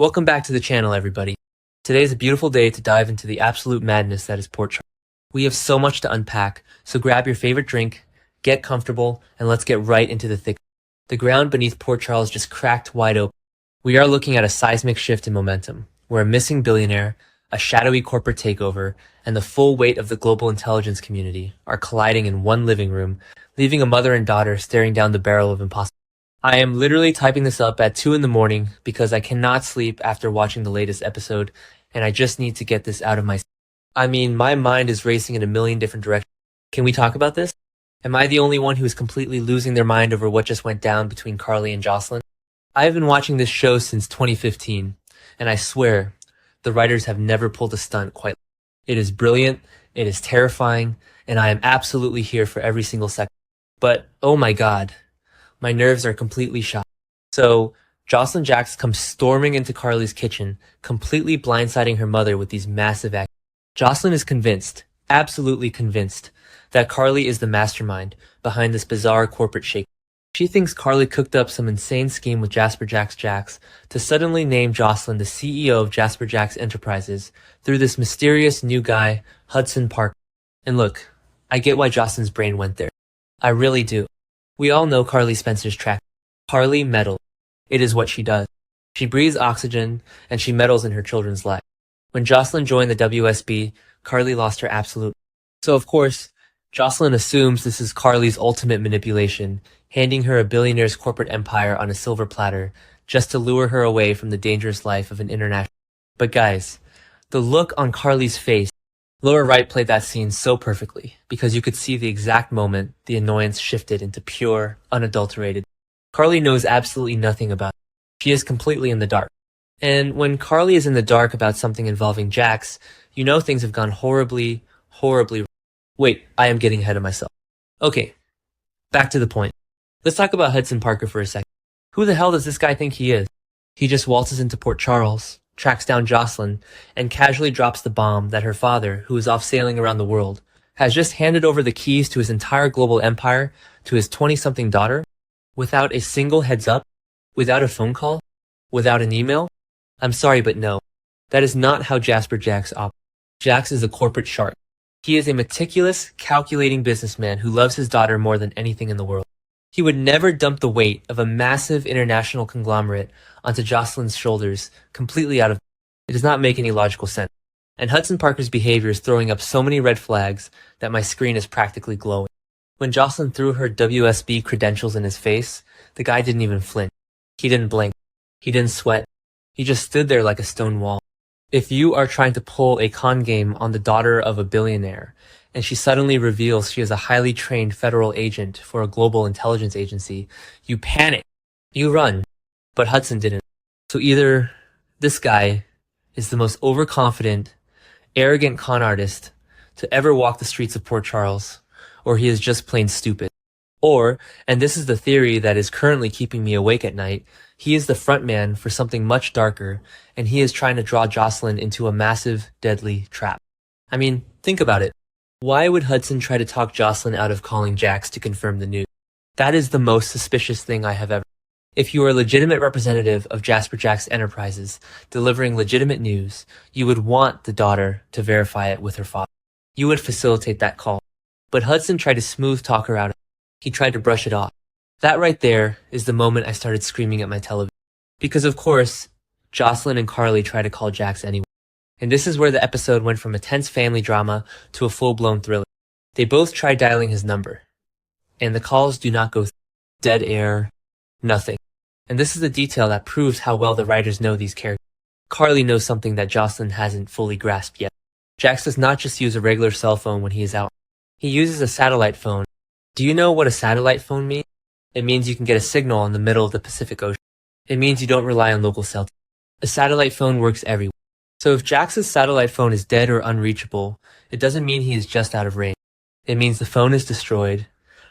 Welcome back to the channel, everybody. Today is a beautiful day to dive into the absolute madness that is Port Charles. We have so much to unpack, so grab your favorite drink, get comfortable, and let's get right into the thick. The ground beneath Port Charles just cracked wide open. We are looking at a seismic shift in momentum, where a missing billionaire, a shadowy corporate takeover, and the full weight of the global intelligence community are colliding in one living room, leaving a mother and daughter staring down the barrel of impossibility. I am literally typing this up at 2 in the morning because I cannot sleep after watching the latest episode, and I just need to get this out of my... my mind is racing in a million different directions. Can we talk about this? Am I the only one who is completely losing their mind over what just went down between Carly and Josslyn? I have been watching this show since 2015, and I swear, the writers have never pulled a stunt quite. It is brilliant, it is terrifying, and I am absolutely here for every single second. But, oh my god, my nerves are completely shot. So, Josslyn Jax comes storming into Carly's kitchen, completely blindsiding her mother with these massive acts. Josslyn is convinced, absolutely convinced, that Carly is the mastermind behind this bizarre corporate shake. She thinks Carly cooked up some insane scheme with Jasper Jax to suddenly name Josslyn the CEO of Jasper Jax Enterprises through this mysterious new guy, Hudson Parker. And look, I get why Josslyn's brain went there. I really do. We all know Carly Spencer's track. Carly meddles. It is what she does. She breathes oxygen, and she meddles in her children's lives. When Josslyn joined the WSB, Carly lost her absolute. So of course, Josslyn assumes this is Carly's ultimate manipulation, handing her a billionaire's corporate empire on a silver platter, just to lure her away from the dangerous life of an international. But guys, the look on Carly's face, lower right played that scene so perfectly, because you could see the exact moment the annoyance shifted into pure, unadulterated. Carly knows absolutely nothing about it. She is completely in the dark. And when Carly is in the dark about something involving Jax, you know things have gone horribly, horribly wrong. Wait, I am getting ahead of myself. Okay, back to the point. Let's talk about Hudson Parker for a second. Who the hell does this guy think he is? He just waltzes into Port Charles, tracks down Josslyn, and casually drops the bomb that her father, who is off sailing around the world, has just handed over the keys to his entire global empire to his 20-something daughter, without a single heads up, without a phone call, without an email. I'm sorry, but no. That is not how Jasper Jax operates. Jax is a corporate shark. He is a meticulous, calculating businessman who loves his daughter more than anything in the world. He would never dump the weight of a massive international conglomerate onto Josslyn's shoulders completely out of... It does not make any logical sense. And Hudson Parker's behavior is throwing up so many red flags that my screen is practically glowing. When Josslyn threw her WSB credentials in his face, the guy didn't even flinch. He didn't blink. He didn't sweat. He just stood there like a stone wall. If you are trying to pull a con game on the daughter of a billionaire, and she suddenly reveals she is a highly trained federal agent for a global intelligence agency, you panic. You run. But Hudson didn't. So either this guy is the most overconfident, arrogant con artist to ever walk the streets of Port Charles, or he is just plain stupid. Or, and this is the theory that is currently keeping me awake at night, he is the front man for something much darker, and he is trying to draw Josslyn into a massive, deadly trap. I mean, think about it. Why would Hudson try to talk Josslyn out of calling Jax to confirm the news? That is the most suspicious thing I have ever. If you are a legitimate representative of Jasper Jax Enterprises, delivering legitimate news, you would want the daughter to verify it with her father. You would facilitate that call. But Hudson tried to smooth talk her out. He tried to brush it off. That right there is the moment I started screaming at my television. Because of course, Josslyn and Carly tried to call Jax anyway. And this is where the episode went from a tense family drama to a full-blown thriller. They both tried dialing his number. And the calls do not go through. Dead air. Nothing. And this is the detail that proves how well the writers know these characters. Carly knows something that Josslyn hasn't fully grasped yet. Jax does not just use a regular cell phone when he is out. He uses a satellite phone. Do you know what a satellite phone means? It means you can get a signal in the middle of the Pacific Ocean. It means you don't rely on local cell. A satellite phone works everywhere. So if Jax's satellite phone is dead or unreachable, it doesn't mean he is just out of range. It means the phone is destroyed,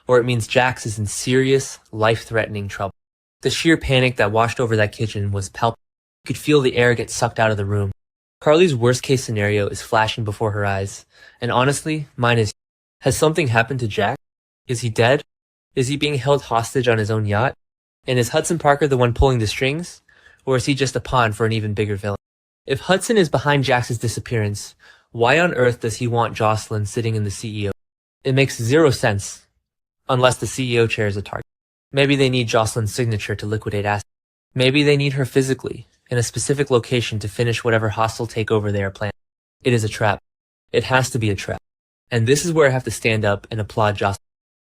or it means Jax is in serious, life-threatening trouble. The sheer panic that washed over that kitchen was palpable. You could feel the air get sucked out of the room. Carly's worst-case scenario is flashing before her eyes, and honestly, mine is... Has something happened to Jax? Is he dead? Is he being held hostage on his own yacht? And is Hudson Parker the one pulling the strings? Or is he just a pawn for an even bigger villain? If Hudson is behind Jax's disappearance, why on earth does he want Josslyn sitting in the CEO? It makes zero sense, unless the CEO chair is a target. Maybe they need Josslyn's signature to liquidate assets. Maybe they need her physically, in a specific location to finish whatever hostile takeover they are planning. It is a trap. It has to be a trap. And this is where I have to stand up and applaud Josslyn.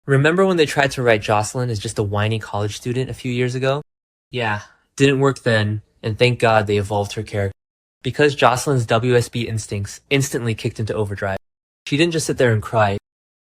Remember when they tried to write Josslyn as just a whiny college student a few years ago? Yeah, didn't work then, and thank God they evolved her character. Because Josslyn's WSB instincts instantly kicked into overdrive. She didn't just sit there and cry.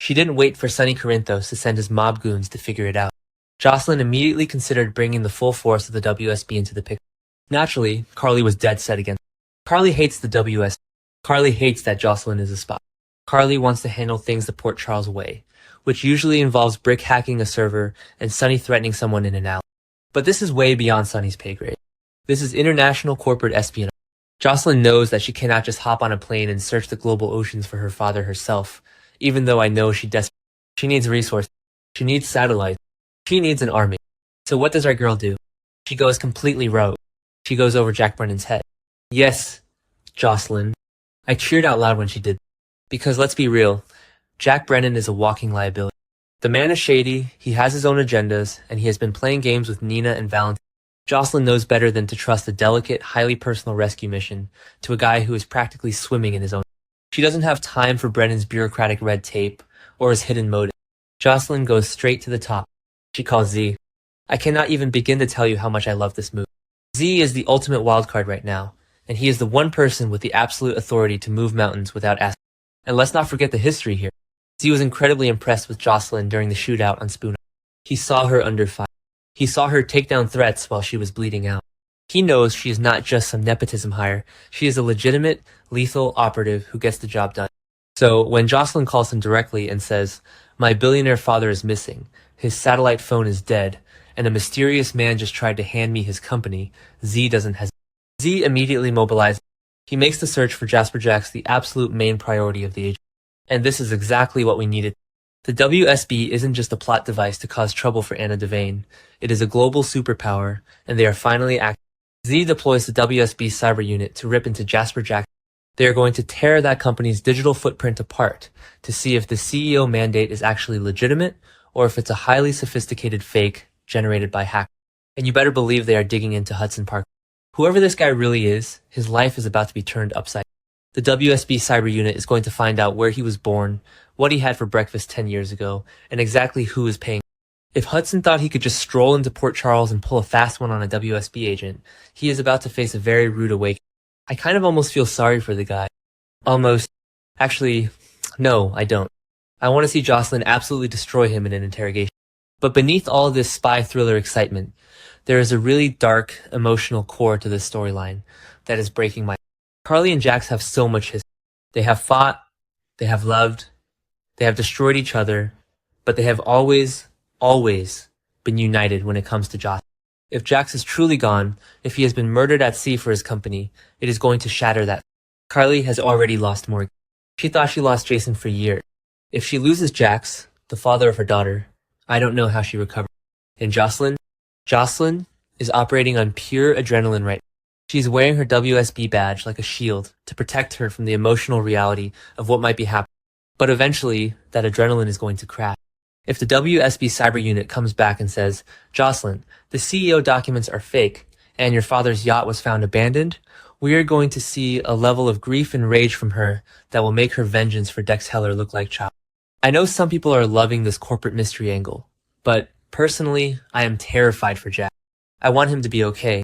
She didn't wait for Sonny Corinthos to send his mob goons to figure it out. Josslyn immediately considered bringing the full force of the WSB into the picture. Naturally, Carly was dead set against it. Carly hates the WSB. Carly hates that Josslyn is a spy. Carly wants to handle things the Port Charles way, which usually involves brick hacking a server and Sonny threatening someone in an alley. But this is way beyond Sonny's pay grade. This is international corporate espionage. Josslyn knows that she cannot just hop on a plane and search the global oceans for her father herself, even though I know she needs resources. She needs satellites. She needs an army. So what does our girl do? She goes completely rogue. She goes over Jack Brennan's head. Yes, Josslyn. I cheered out loud when she did. Because let's be real, Jack Brennan is a walking liability. The man is shady, he has his own agendas, and he has been playing games with Nina and Valentine. Josslyn knows better than to trust a delicate, highly personal rescue mission to a guy who is practically swimming in his own. She doesn't have time for Brennan's bureaucratic red tape or his hidden motive. Josslyn goes straight to the top. She calls Z. I cannot even begin to tell you how much I love this move. Z is the ultimate wildcard right now, and he is the one person with the absolute authority to move mountains without asking. And let's not forget the history here. Z was incredibly impressed with Josslyn during the shootout on Spoon. He saw her under fire. He saw her take down threats while she was bleeding out. He knows she is not just some nepotism hire. She is a legitimate, lethal operative who gets the job done. So when Josslyn calls him directly and says, "My billionaire father is missing, his satellite phone is dead, and a mysterious man just tried to hand me his company," Z doesn't hesitate. Z immediately mobilizes. He makes the search for Jasper Jax the absolute main priority of the agency. And this is exactly what we needed. The WSB isn't just a plot device to cause trouble for Anna Devane. It is a global superpower, and they are finally acting. Z deploys the WSB cyber unit to rip into Jasper Jax. They are going to tear that company's digital footprint apart to see if the CEO mandate is actually legitimate or if it's a highly sophisticated fake generated by hackers. And you better believe they are digging into Hudson Park. Whoever this guy really is, his life is about to be turned upside down. The WSB cyber unit is going to find out where he was born, what he had for breakfast 10 years ago, and exactly who is paying. If Hudson thought he could just stroll into Port Charles and pull a fast one on a WSB agent, he is about to face a very rude awakening. I kind of almost feel sorry for the guy. Almost. Actually, no, I don't. I want to see Josslyn absolutely destroy him in an interrogation. But beneath all this spy thriller excitement, there is a really dark, emotional core to this storyline that is breaking my heart. Carly and Jax have so much history. They have fought, they have loved, they have destroyed each other, but they have always been united when it comes to Joss. If Jax is truly gone, if he has been murdered at sea for his company, it is going to shatter that. Carly has already lost Morgan. She thought she lost Jason for years. If she loses Jax, the father of her daughter, I don't know how she recovers. And Josslyn is operating on pure adrenaline right now. She's wearing her WSB badge like a shield to protect her from the emotional reality of what might be happening. But eventually, that adrenaline is going to crash. If the WSB cyber unit comes back and says, "Josslyn, the CEO documents are fake, and your father's yacht was found abandoned," we are going to see a level of grief and rage from her that will make her vengeance for Dex Heller look like child. I know some people are loving this corporate mystery angle, but personally, I am terrified for Jack. I want him to be okay.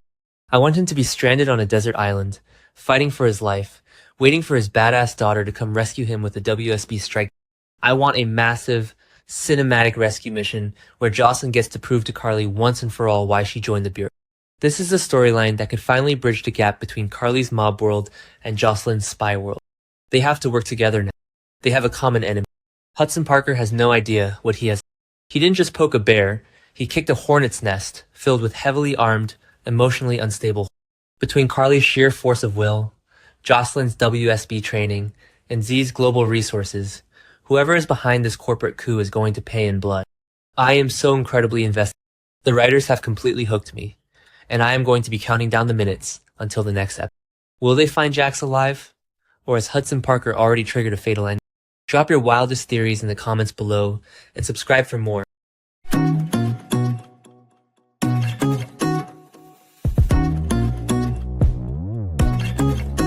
I want him to be stranded on a desert island, fighting for his life, waiting for his badass daughter to come rescue him with a WSB strike. I want a massive, cinematic rescue mission where Josslyn gets to prove to Carly once and for all why she joined the Bureau. This is a storyline that could finally bridge the gap between Carly's mob world and Josslyn's spy world. They have to work together now. They have a common enemy. Hudson Parker has no idea what he has. He didn't just poke a bear, he kicked a hornet's nest filled with heavily armed, emotionally unstable. Between Carly's sheer force of will, Josslyn's WSB training, and Z's global resources, whoever is behind this corporate coup is going to pay in blood. I am so incredibly invested. The writers have completely hooked me. and I am going to be counting down the minutes until the next episode. Will they find Jax alive? Or has Hudson Parker already triggered a fatal ending? Drop your wildest theories in the comments below and subscribe for more.